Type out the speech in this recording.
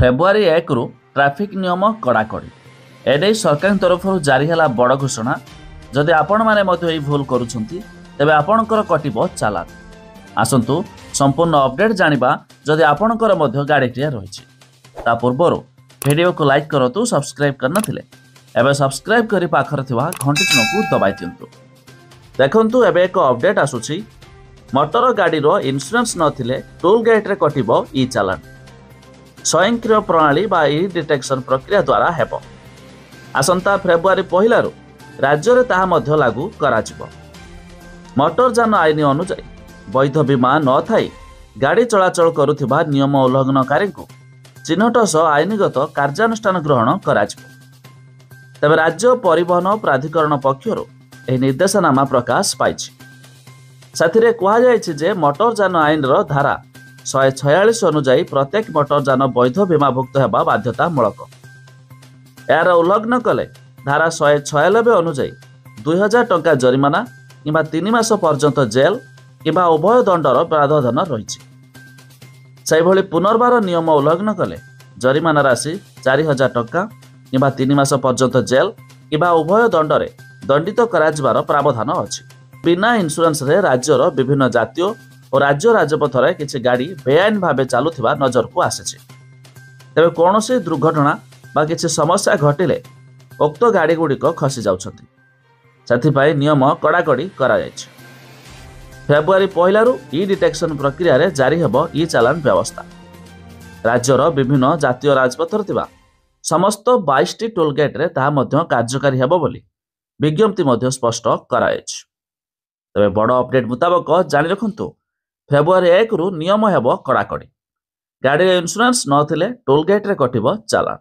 February 1 रु traffic नियम कड़ाकड़ी एने सरकार तरफ जारी है बड़ घोषणा। जदि आपण मैंने भूल करुछंती तेबे आपणकर कटिबो चालान। आसंतु संपूर्ण अपडेट जानिबा जदि आपणकर मध्य गाड़ीटिया रही। ता पूर्व वीडियो को लाइक करतु, सब्सक्राइब करना थिले एबे सब्सक्राइब करी पाखर थिबा घंटी चिन्ह को दबाई दियंतु। देखंतु एबे एक अपडेट आसुछि। मोटर गाड़ी रो इंश्योरेंस नथिले टोल गेट रे कटिबो ई चालान। स्वयंक्रिय प्रणाली बा ई डिटेक्शन प्रक्रिया द्वारा हेबो। आसंता फेब्रुआरी 1 रु राज्य रे ताहा मध्य लागू कराजिबो। मोटर यान आईन अनुसार वैध बीमा न थाई गाड़ी चलाचल करुथिबा नियम उल्लंघनकारी को चिन्हट सह आईनगत कार्यानुष्ठान ग्रहण कराजिबो। तबे राज्य परिवहन प्राधिकरण पक्षरु एही निर्देशनामा प्रकाश पाइछि। साथिरे कुहा जायछि जे मोटर यान आईन रो धारा 146 अनुसार प्रत्येक मोटर यान वैध बीमाभुक्त हेबा बाध्यतामूलक। यार उल्लंघन कले धारा 196 अनुसार 2000 टंका जरिमाना किंबा 3 मास पर्यंत जेल किंबा उभय दंडर प्रावधान रही। सेहिभଳି पुनर्बार नियम उल्लंघन कले जरिमाना राशि 4000 टंका किंबा 3 मास पर्यंत जेल किंबा उभय दंडरे दंडित कराजिबार प्रावधान अछि। बिना इंश्योरेंस रे राज्यर विभिन्न जातीय और राज्य राजपथ रे किछि गाड़ी बेआईन भावे चालुथिबा नजर को आसेछि। तेबे कोनोसी दुर्घटना बा किछि समस्या घटिले उक्त गाड़ी गुड़िक खसी जाउछंती। साथिपाई नियम कड़ाकड़ी करा जायछि। फेब्रुआरी 1 रु ई डिटेक्शन प्रक्रिया रे जारी हेबो ई चालान व्यवस्था। राज्यर विभिन्न जातीय राजपथ थिबा समस्त 22 टी टोल गेट रे ताहा मध्य कार्यकारी हेबो बोली विज्ञप्ति मध्य स्पष्ट करायछि। तबे बड़ अपडेट मुताबक जानि रखंतु फेब्रुआरी 1 रु नियम हेबो कड़ाकड़ी। गाड़ी इंश्योरेंस नथिले टोल गेट रे कटिबो चालान।